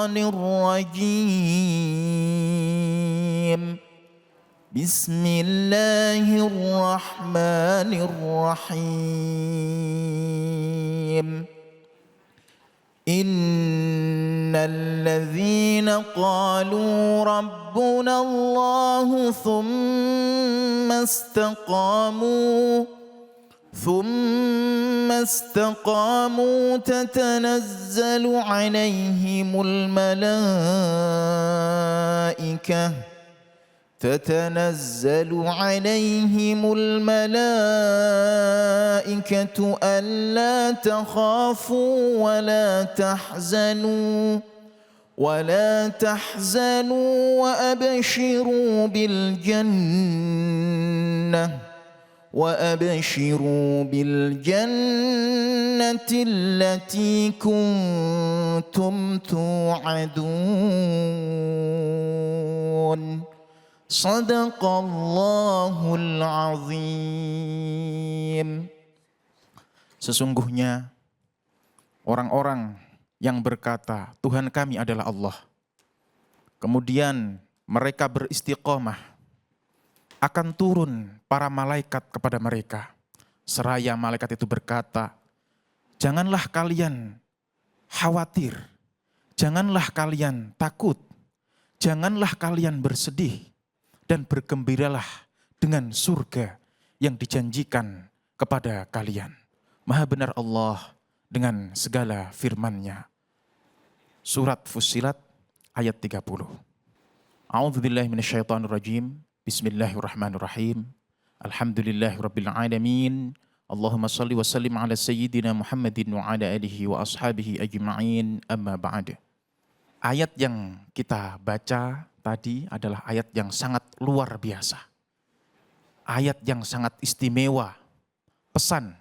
الشيطان الرجيم بسم الله الرحمن الرحيم إن الذين قالوا ربنا الله ثم استقاموا تتنزل عليهم الملائكة ألا تخافوا ولا تحزنوا وأبشروا بالجنة التي كنتم توعدون Sadaqallahul azim. Sesungguhnya orang-orang yang berkata Tuhan kami adalah Allah, kemudian mereka beristiqomah, akan turun para malaikat kepada mereka. Seraya malaikat itu berkata, janganlah kalian khawatir, janganlah kalian takut, janganlah kalian bersedih, dan bergembiralah dengan surga yang dijanjikan kepada kalian. Maha benar Allah dengan segala firman-Nya. Surat Fussilat ayat 30. A'udzubillahi minasyaitonirrajim. Bismillahirrahmanirrahim. Alhamdulillahirabbil alamin. Allahumma shalli wa sallim ala sayyidina Muhammadin wa ala alihi wa ashabihi ajma'in. Amma ba'd. Ayat yang kita baca tadi adalah ayat yang sangat luar biasa. Ayat yang sangat istimewa. Pesan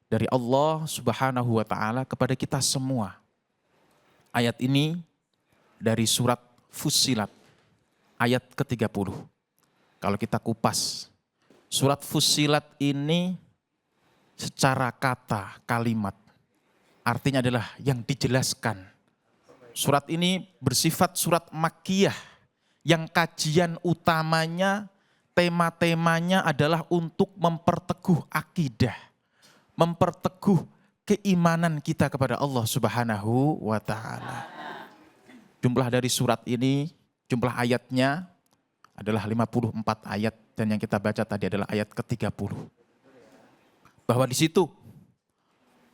dari Allah Subhanahu wa Ta'ala kepada kita semua. Ayat ini dari surat Fussilat ayat ke-30. Kalau kita kupas, surat Fussilat ini secara kata, kalimat, artinya adalah yang dijelaskan. Surat ini bersifat surat Makkiyah, yang kajian utamanya, tema-temanya adalah untuk memperteguh akidah, memperteguh keimanan kita kepada Allah Subhanahu wa Ta'ala. Jumlah dari surat ini, jumlah ayatnya adalah 54 ayat, dan yang kita baca tadi adalah ayat ke-30. Bahwa di situ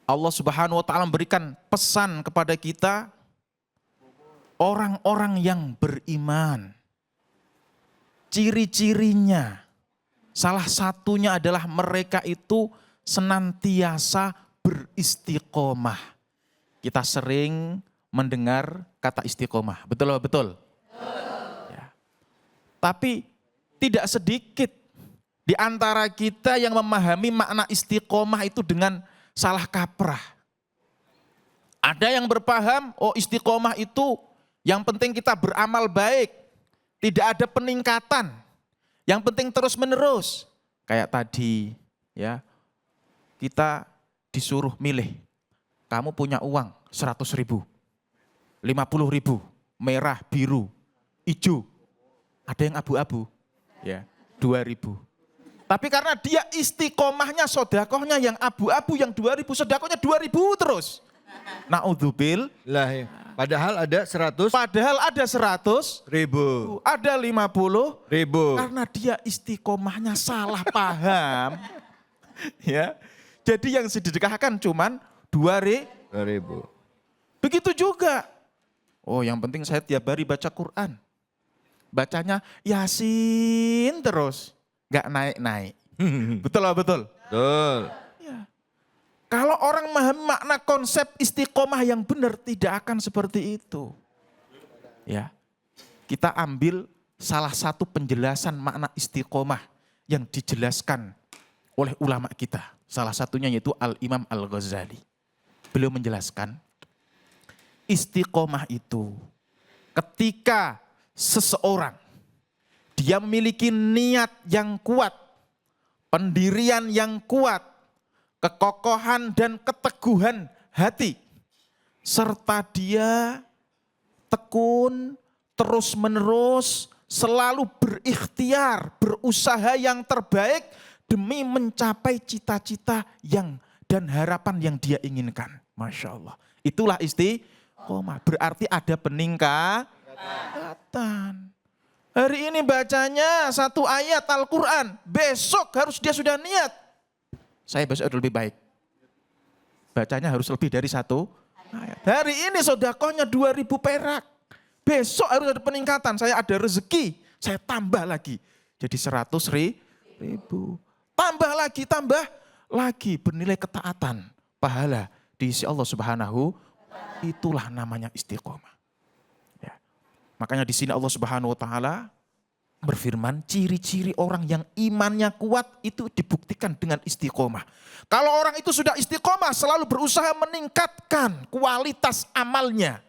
Allah Subhanahu wa Ta'ala memberikan pesan kepada kita, orang-orang yang beriman. Ciri-cirinya, salah satunya adalah mereka itu senantiasa beristiqomah. Kita sering mendengar kata istiqomah, betul? Ya. Tapi tidak sedikit di antara kita yang memahami makna istiqomah itu dengan salah kaprah. Ada yang berpaham, oh istiqomah itu yang penting kita beramal baik. Tidak ada peningkatan, yang penting terus menerus. Kayak tadi ya, kita disuruh milih, kamu punya uang 100.000, 50.000, merah, biru, hijau, ada yang abu-abu, ya 2.000. Tapi karena dia istiqomahnya, sodakohnya yang abu-abu, yang 2.000, sodakohnya 2.000 terus. Naudzubillah. Padahal ada 100. Padahal ada 100.000. Ada 50.000. Karena dia istiqomahnya salah paham. Ya. Jadi yang sedekahkan cuman 2.000. Begitu juga. Oh yang penting saya tiap hari baca Quran. Bacanya Yasin terus. Gak naik-naik. Betul lah betul? Betul. Kalau orang memahami makna konsep istiqomah yang benar, tidak akan seperti itu. Ya, kita ambil salah satu penjelasan makna istiqomah yang dijelaskan oleh ulama kita. Salah satunya yaitu Al-Imam Al-Ghazali. Beliau menjelaskan, istiqomah itu ketika seseorang dia memiliki niat yang kuat, pendirian yang kuat, kekokohan dan keteguhan hati, serta dia tekun, terus-menerus, selalu berikhtiar, berusaha yang terbaik demi mencapai cita-cita yang dan harapan yang dia inginkan. Masya Allah. Itulah istiqomah. Berarti ada peningkatan. Hari ini bacanya satu ayat Al-Quran. Besok harus dia sudah niat. Saya besok lebih baik. Bacanya harus lebih dari satu ayat. Hari ini sodakohnya 2.000 perak. Besok harus ada peningkatan. Saya ada rezeki. Saya tambah lagi. Jadi 100.000. Tambah lagi bernilai ketaatan, pahala diisi Allah Subhanahu, itulah namanya istiqomah. Ya. Makanya di sini Allah Subhanahu wa taala berfirman, ciri-ciri orang yang imannya kuat itu dibuktikan dengan istiqomah. Kalau orang itu sudah istiqomah, selalu berusaha meningkatkan kualitas amalnya,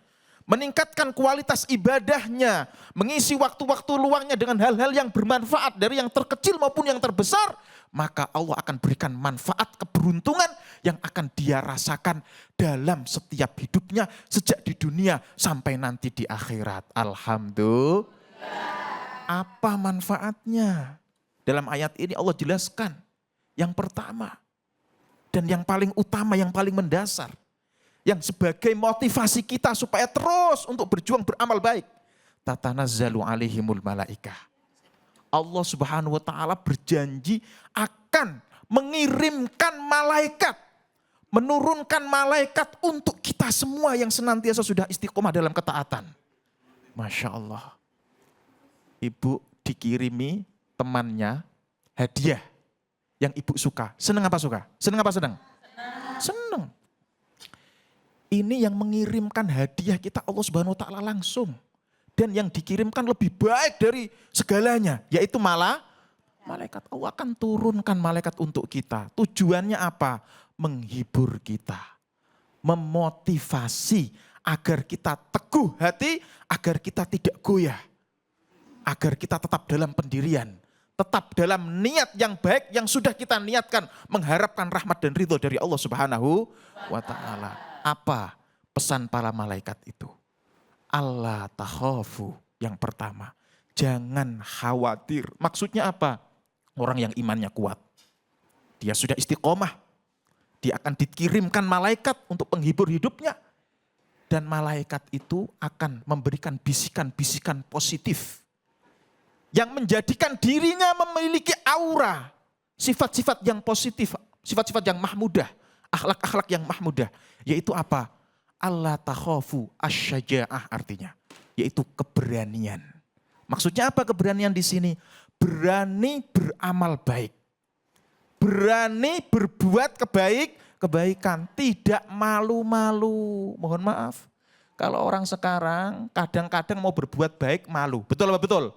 meningkatkan kualitas ibadahnya, mengisi waktu-waktu luangnya dengan hal-hal yang bermanfaat dari yang terkecil maupun yang terbesar, maka Allah akan berikan manfaat keberuntungan yang akan dia rasakan dalam setiap hidupnya sejak di dunia sampai nanti di akhirat. Alhamdulillah. Apa manfaatnya? Dalam ayat ini Allah jelaskan yang pertama dan yang paling utama, yang paling mendasar, yang sebagai motivasi kita supaya terus untuk berjuang beramal baik. Tatanazzalu alaihimul malaikah. Allah Subhanahu wa taala berjanji akan mengirimkan malaikat, menurunkan malaikat untuk kita semua yang senantiasa sudah istiqomah dalam ketaatan. Masya Allah. Ibu dikirimi temannya hadiah yang ibu suka. Senang apa suka? Senang apa senang? Senang. Ini yang mengirimkan hadiah kita Allah Subhanahu wa taala langsung. Dan yang dikirimkan lebih baik dari segalanya, yaitu malaikat. Allah akan turunkan malaikat untuk kita. Tujuannya apa? Menghibur kita. Memotivasi agar kita teguh hati, agar kita tidak goyah. Agar kita tetap dalam pendirian. Tetap dalam niat yang baik yang sudah kita niatkan. Mengharapkan rahmat dan ridho dari Allah Subhanahu wa ta'ala. Apa pesan para malaikat itu? Allah takhafu, yang pertama. Jangan khawatir. Maksudnya apa? Orang yang imannya kuat. Dia sudah istiqomah. Dia akan dikirimkan malaikat untuk penghibur hidupnya. Dan malaikat itu akan memberikan bisikan-bisikan positif. Yang menjadikan dirinya memiliki aura. Sifat-sifat yang positif. Sifat-sifat yang mahmudah. Akhlak-akhlak yang mahmudah. Yaitu apa? Allah takhafu asyaja'ah artinya. Yaitu keberanian. Maksudnya apa keberanian di sini? Berani beramal baik. Berani berbuat kebaikan. Tidak malu-malu. Mohon maaf. Kalau orang sekarang kadang-kadang mau berbuat baik malu. Betul apa betul?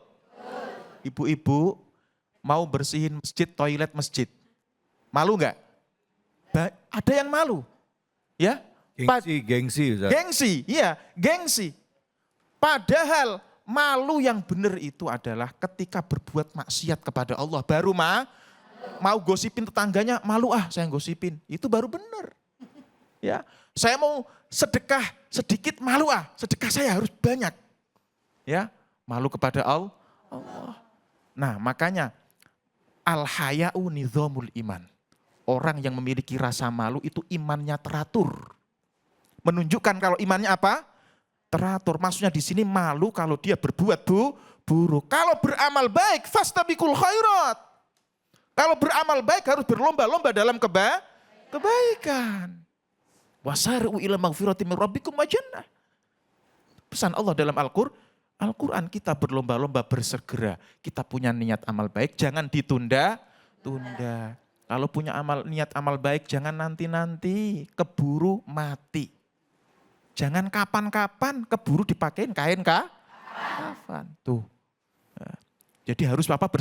Ibu-ibu mau bersihin masjid, toilet masjid. Malu enggak? Ada yang malu. Ya? Gengsi. Ustaz. Gengsi. Padahal malu yang benar itu adalah ketika berbuat maksiat kepada Allah. Baru mau gosipin tetangganya, malu saya gosipin. Itu baru benar. Ya, saya mau sedekah sedikit, malu sedekah saya harus banyak. Ya, malu kepada Allah. Nah, makanya al-haya'u nizamul iman. Orang yang memiliki rasa malu itu imannya teratur. Menunjukkan kalau imannya apa? Teratur. Maksudnya di sini malu kalau dia berbuat buruk. Kalau beramal baik, fastabiqul khairat. Kalau beramal baik harus berlomba-lomba dalam kebaikan. Wasari'u ila maghfiratin min rabbikum wa jannah. Pesan Allah dalam Al-Quran kita berlomba-lomba bersegera. Kita punya niat amal baik, jangan ditunda. Kalau punya niat amal baik, jangan nanti-nanti keburu mati. Jangan kapan-kapan keburu dipakein kain kafan. Tuh. Jadi harus Bapak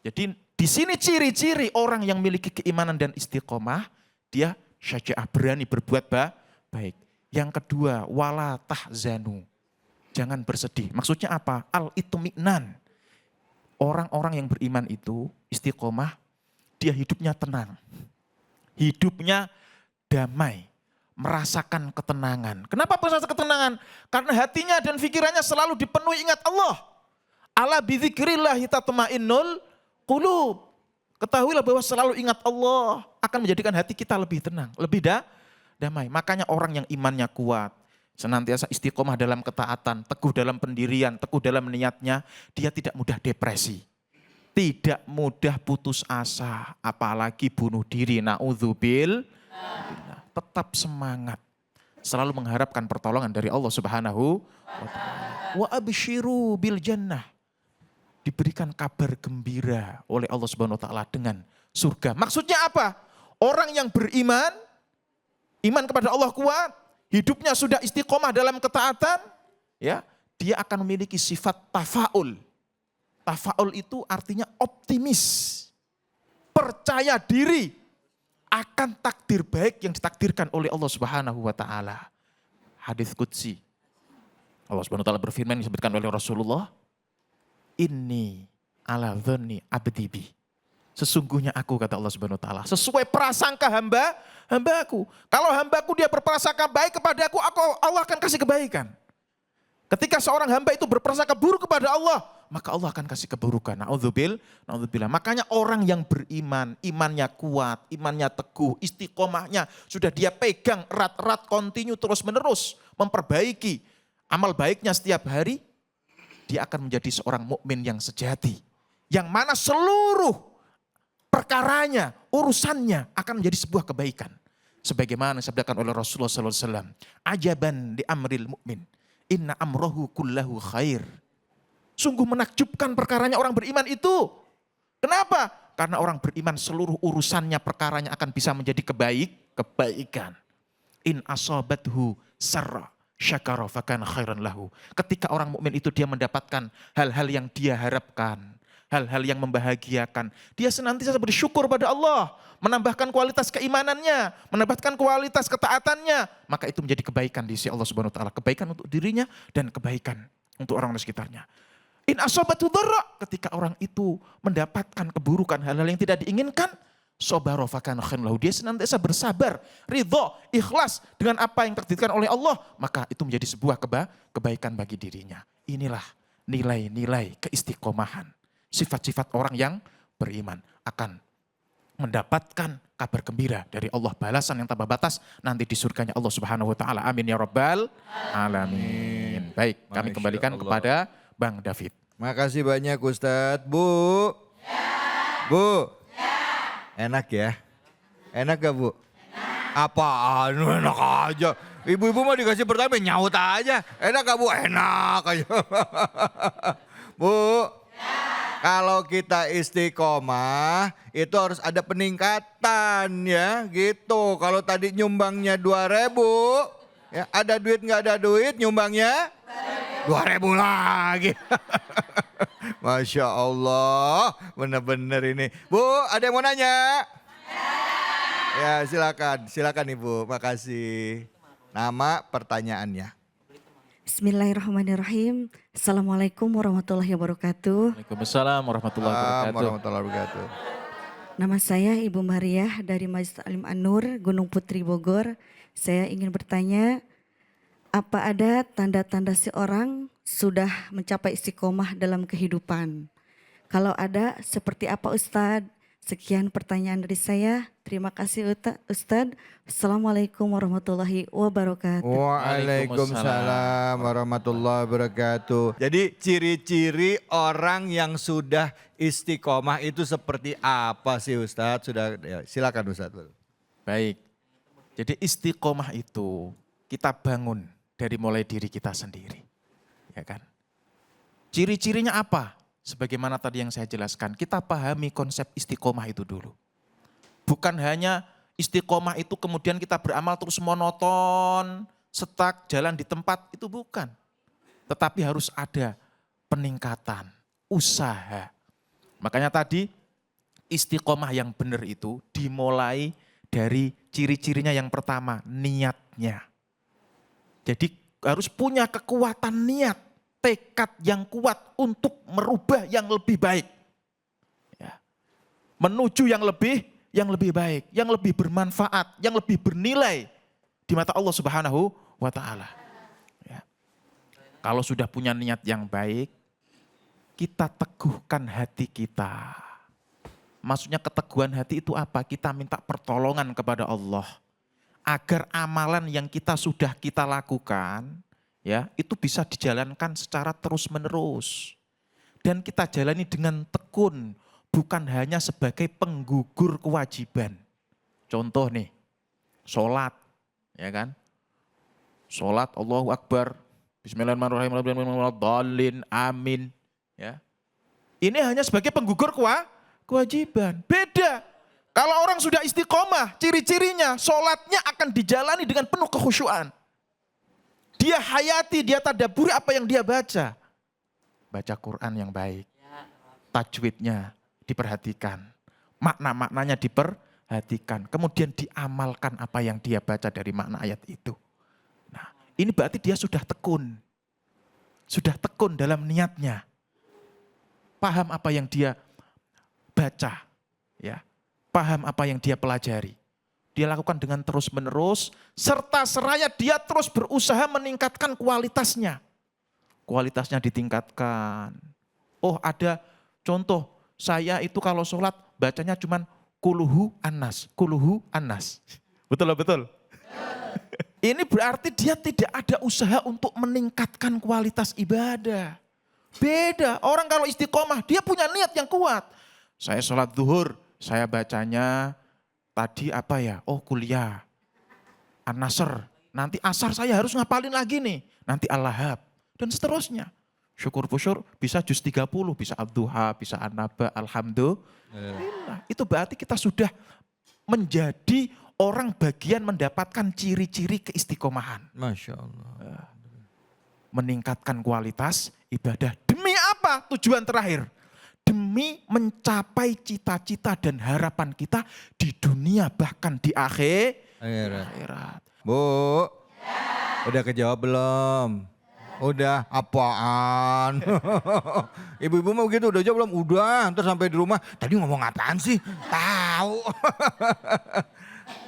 Jadi di sini ciri-ciri orang yang memiliki keimanan dan istiqomah, dia syaja'ah, berani berbuat baik. Yang kedua, wala tahzanu. Jangan bersedih. Maksudnya apa? Al-itmi'nan. Orang-orang yang beriman itu istiqomah, dia hidupnya tenang. Hidupnya damai. merasakan ketenangan. Kenapa merasakan ketenangan? Karena hatinya dan pikirannya selalu dipenuhi ingat Allah. Ala bidzikrillahi tatmainnul qulub. Ketahuilah bahwa selalu ingat Allah akan menjadikan hati kita lebih tenang, lebih damai. Makanya orang yang imannya kuat, senantiasa istiqomah dalam ketaatan, teguh dalam pendirian, teguh dalam niatnya, dia tidak mudah depresi. Tidak mudah putus asa, apalagi bunuh diri. Na'udzubillah. Tetap semangat. Selalu mengharapkan pertolongan dari Allah Subhanahu wa ta'ala. Wa absyiru bil jannah. Diberikan kabar gembira oleh Allah Subhanahu wa taala dengan surga. Maksudnya apa? Orang yang beriman, iman kepada Allah kuat, hidupnya sudah istiqomah dalam ketaatan, ya, dia akan memiliki sifat tafaul. Tafaul itu artinya optimis, percaya diri akan takdir baik yang ditakdirkan oleh Allah Subhanahu wa taala. Hadis qudsi. Allah Subhanahu wa taala berfirman yang disebutkan oleh Rasulullah, "Inni ala dzanni abdi bi." Sesungguhnya aku, kata Allah Subhanahu wa taala, sesuai prasangka hambaku. Kalau hambaku dia berprasangka baik kepada aku Allah akan kasih kebaikan. Ketika seorang hamba itu berprasangka buruk kepada Allah, maka Allah akan kasih keburukan. Na'udzubillah. Makanya orang yang beriman, imannya kuat, imannya teguh, istiqomahnya sudah dia pegang erat-erat, kontinu terus menerus memperbaiki amal baiknya setiap hari, dia akan menjadi seorang mukmin yang sejati. Yang mana seluruh perkaranya, urusannya akan menjadi sebuah kebaikan. Sebagaimana disabdakan oleh Rasulullah SAW. Ajaban di amril mu'min. Inna amrohu kullahu khair. Sungguh menakjubkan perkaranya orang beriman itu. Kenapa? Karena orang beriman seluruh urusannya, perkaranya akan bisa menjadi kebaikan. In asobathu sarra syakara fakana khairan lahu. Ketika orang mukmin itu dia mendapatkan hal-hal yang dia harapkan, hal-hal yang membahagiakan, dia senantiasa bersyukur pada Allah, menambahkan kualitas keimanannya, menambahkan kualitas ketaatannya, maka itu menjadi kebaikan di sisi Allah Subhanahu wa taala, kebaikan untuk dirinya dan kebaikan untuk orang di sekitarnya. In asobatu dharra, ketika orang itu mendapatkan keburukan, hal-hal yang tidak diinginkan, sabara fakana khairan lahu, dia senantiasa bersabar, ridha, ikhlas dengan apa yang ditakdirkan oleh Allah, maka itu menjadi sebuah kebaikan bagi dirinya. Inilah nilai-nilai keistiqomahan. Sifat-sifat orang yang beriman akan mendapatkan kabar gembira dari Allah, balasan yang tanpa batas nanti di surganya Allah Subhanahu wa taala. Amin ya rabbal alamin. Baik, kami kembalikan kepada Bang David. Makasih banyak Ustadz. Bu. Bu. Enak ya? Enak gak Bu? Apaan? Enak aja. Ibu-ibu mah dikasih pertanyaan nyaut aja. Enak gak Bu? Enak aja. Bu. Kalau kita istiqomah itu harus ada peningkatan ya gitu. Kalau tadi nyumbangnya 2.000, ya ada duit nggak ada duit nyumbangnya 2.000 lagi. Masya Allah, bener-bener ini. Bu, ada yang mau nanya? Ya silakan Ibu, makasih. Nama pertanyaannya. Bismillahirrahmanirrahim. Assalamualaikum warahmatullahi wabarakatuh. Waalaikumsalam warahmatullahi wabarakatuh. Nama saya Ibu Mariah dari Masjid Alim An-Nur, Gunung Putri, Bogor. Saya ingin bertanya, apa ada tanda-tanda seorang sudah mencapai istiqomah dalam kehidupan? Kalau ada, seperti apa Ustadz? Sekian pertanyaan dari saya. Terima kasih Ustadz. Assalamualaikum warahmatullahi wabarakatuh. Waalaikumsalam warahmatullahi wabarakatuh. Jadi ciri-ciri orang yang sudah istiqomah itu seperti apa sih Ustadz? Sudah ya, silakan Ustadz. Baik, jadi istiqomah itu kita bangun dari mulai diri kita sendiri. Ya kan? Ciri-cirinya apa? Sebagaimana tadi yang saya jelaskan, kita pahami konsep istiqomah itu dulu. Bukan hanya istiqomah itu kemudian kita beramal terus monoton, stuck, jalan di tempat, itu bukan. Tetapi harus ada peningkatan, usaha. Makanya tadi istiqomah yang benar itu dimulai dari ciri-cirinya yang pertama, niatnya. Jadi harus punya kekuatan niat. Tekad yang kuat untuk merubah yang lebih baik. Ya. Menuju yang lebih baik, yang lebih bermanfaat, yang lebih bernilai di mata Allah Subhanahu wa Ta'ala. Ya. Kalau sudah punya niat yang baik, kita teguhkan hati kita. Maksudnya keteguhan hati itu apa? Kita minta pertolongan kepada Allah. Agar amalan yang kita sudah kita lakukan, ya itu bisa dijalankan secara terus-menerus. Dan kita jalani dengan tekun, bukan hanya sebagai penggugur kewajiban. Contoh nih, sholat, ya kan? Sholat Allahu Akbar, Bismillahirrahmanirrahim, amin. Ya. Ini hanya sebagai penggugur kewajiban. Beda. Kalau orang sudah istiqomah, ciri-cirinya sholatnya akan dijalani dengan penuh kekhusyuan. Dia hayati, dia tadaburi apa yang dia baca. Baca Quran yang baik. Tajwidnya diperhatikan. Makna-maknanya diperhatikan. Kemudian diamalkan apa yang dia baca dari makna ayat itu. Nah, ini berarti dia sudah tekun. Sudah tekun dalam niatnya. Paham apa yang dia baca. Ya, paham apa yang dia pelajari. Dia lakukan dengan terus-menerus. Serta seraya dia terus berusaha meningkatkan kualitasnya. Kualitasnya ditingkatkan. Oh ada contoh, saya itu kalau sholat bacanya cuman kuluhu annas. Betul. Ini berarti dia tidak ada usaha untuk meningkatkan kualitas ibadah. Beda, orang kalau istiqomah dia punya niat yang kuat. Saya sholat zuhur, saya bacanya tadi apa ya? Oh kuliah, An-Nasr. Nanti asar saya harus ngapalin lagi nih. Nanti Al-Lahab. Dan seterusnya. Syukur-syukur bisa juz 30, bisa Ad-Duha, bisa An-Naba, Alhamdulillah. Itu berarti kita sudah menjadi orang bagian mendapatkan ciri-ciri keistiqomahan. Masya Allah. Meningkatkan kualitas ibadah. Demi apa? Tujuan terakhir. Demi mencapai cita-cita dan harapan kita di dunia bahkan di akhirat. Bu, udah kejawab belum? Udah, apaan? Ibu-ibu mau gitu, udah jawab belum? Udah, ntar sampai di rumah. Tadi ngomong apaan sih? Tahu.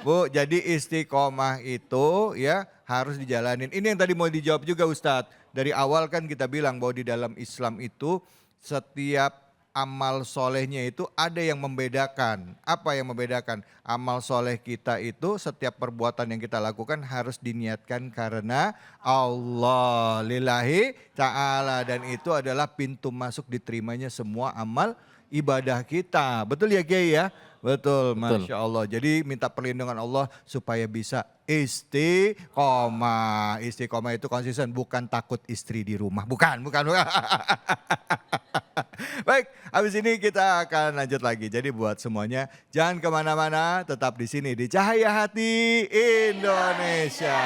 Bu, jadi istiqomah itu ya harus dijalanin. Ini yang tadi mau dijawab juga Ustadz. Dari awal kan kita bilang bahwa di dalam Islam itu setiap amal solehnya itu ada yang membedakan. Apa yang membedakan? Amal soleh kita itu setiap perbuatan yang kita lakukan harus diniatkan karena Allah lillahi ta'ala. Dan itu adalah pintu masuk diterimanya semua amal ibadah kita. Betul ya Kiai ya? Betul, Masya Allah. Jadi minta perlindungan Allah supaya bisa istiqomah. Istiqomah itu konsisten, bukan takut istri di rumah. Bukan. Baik, habis ini kita akan lanjut lagi. Jadi buat semuanya jangan kemana-mana, tetap di sini di Cahaya Hati Indonesia.